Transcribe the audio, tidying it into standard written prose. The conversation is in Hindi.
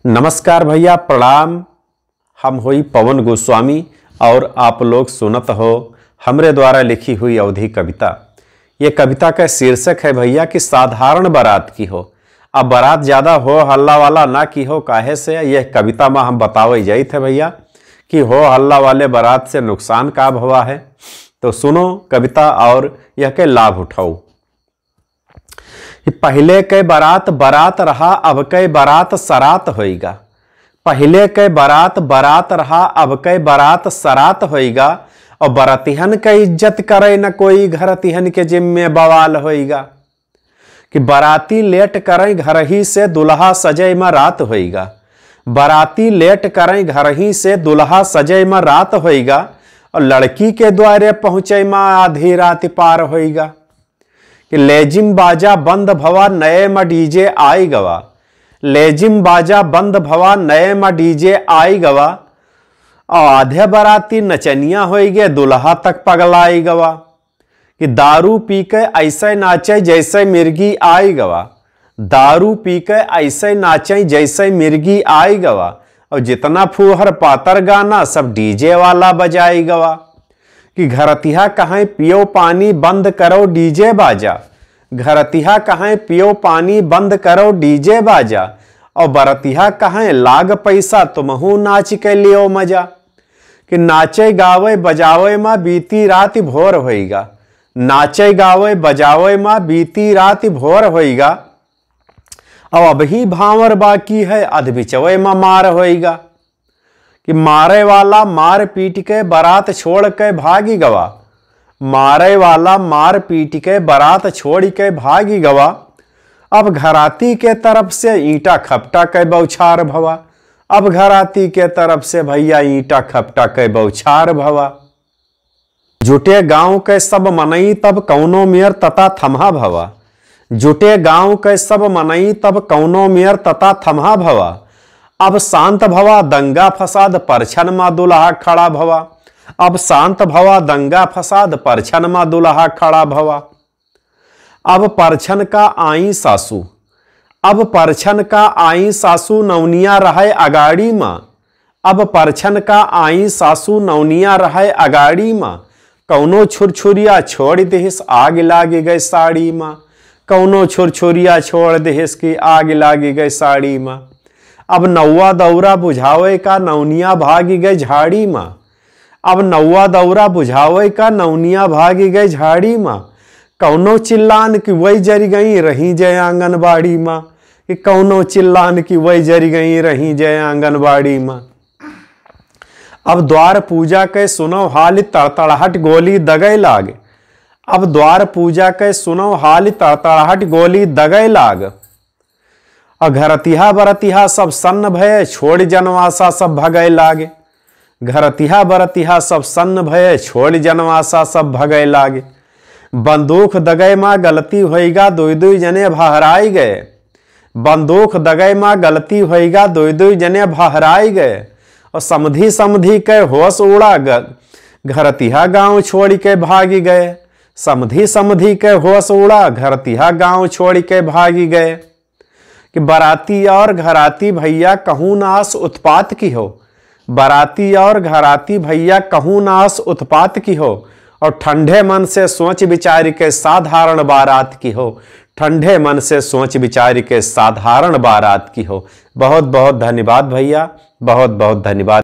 नमस्कार भैया, प्रणाम। हम हुई पवन गोस्वामी और आप लोग सुनत हो हमरे द्वारा लिखी हुई अवधी कविता। ये कविता का शीर्षक है भैया कि साधारण बारात की हो। अब बारात ज़्यादा हो हल्ला वाला ना की हो, काहे से यह कविता में हम बतावे जाई थे भैया कि हो हल्ला वाले बारात से नुकसान का भवा है। तो सुनो कविता और यह के लाभ उठाओ। पहले के बारात बारात रहा, अब के बारात सरात होएगा। पहले के बारात बारात रहा, अब के बारात सरात होएगा। और बरातिहन के इज्जत करे न कोई, घरतिहन के जिम्मे बवाल होएगा। कि बाराती लेट करे घर ही से दुल्हा सजे में रात होएगा। बाराती लेट करे घर ही से दुल्हा सजे में रात होएगा। और लड़की के द्वारे पहुंचे में आधी रात पार होएगा। कि लेजिम बाजा बंद भवा नए में डीजे आई गवा। लेजिम बाजा बंद भवा नए में डीजे आई गवा। और आधे बाराती नचनिया हो गए, दुल्हा तक पगलाई गवा। कि दारू पी के ऐसे नाचे जैसे मिर्गी आई गवा। दारू पी के ऐसे नाचे जैसे मिर्गी आई गवा। और जितना फूहर पातर गाना सब डीजे वाला बजाई गवा। कि घरतिहा कहें पियो पानी बंद करो डीजे बाजा। घरतिहा कहें पियो पानी बंद करो डीजे बाजा। और बरतिहा कहें लाग पैसा तुमहू नाच के लियो मजा। कि नाचे गावे बजावे में बीती रात भोर होएगा। नाचे गावे बजावे में बीती रात भोर होएगा। और अभी भावर बाकी है, अध बिचवे में मार होएगा। कि मारे वाला मार पीट के बारात छोड़ के भागी गवा। मारे वाला मार पीट के बारात छोड़ के भागी गवा। अब घराती के तरफ से ईंटा खपटा के बौछार भवा। अब घराती के तरफ से भैया ईंटा खपटा के बौछार भवा। जुटे गांव के सब मनई तब कौनो मेयर तथा थमहा भवा। जुटे गांव के सब मनई तब कौनो मेयर तथा थमहा भवा। अब शांत भवा दंगा फसाद परछन मा दुल्हा खड़ा भवा। अब शांत भवा दंगा फसाद परछन मा दुल्हा खड़ा भवा। अब परछन का आई सासू। अब परछन का आई सासू नौनिया रहे अगाड़ी मां। अब परछन का आई सासू नौनिया रहे अगाड़ी मां। कौनो छुरछुरिया छोड़ देहिस आग लागी गए साड़ी मां। कौनो छुरछुरिया छोड़ देहिस की आग लागी गए साड़ी मां। अब नौवा दौरा बुझावे का नौनिया भागी गए झाड़ी मां। अब नौवा दौरा बुझावे का नौनिया भागी गए झाड़ी मां। कौनो चिल्लान की वही जरी गई रही जय आंगनबाड़ी मां। कि कौनो चिल्लान की वही जरी गई रही जय आंगनबाड़ी मां। अब द्वार पूजा के सुनो हाल तड़तड़ाहट गोली दगै लाग। अब द्वार पूजा के सुनो हाल तड़तड़ाहट गोली दगै लाग। और घरतिहा बरतिहा सब सन्न भय छोड़ जनवासा सब भगै लागे। घरतिहा बरतिहा सब सन्न भय छोड़ जनवासा सब भगै लागे। बंदूक दगै मां गलती होएगा दुई दुई जने बहराई गए। बंदूक दगै मां गलती होएगा दुई दुई जने बहराई गए। और समधी समधी के होश उड़ा घरतिहा गांव छोड़ के भागी गए। समधी समधी के होश उड़ा घरतिहा गांव छोड़ के भागी गए। कि बाराती और घराती भैया कहूँ नास उत्पात की हो। बाराती और घराती भैया कहूँ नास उत्पात की हो। और ठंडे मन से सोच विचार के साधारण बारात की हो। ठंडे मन से सोच विचार के साधारण बारात की हो। बहुत बहुत धन्यवाद भैया, बहुत बहुत धन्यवाद।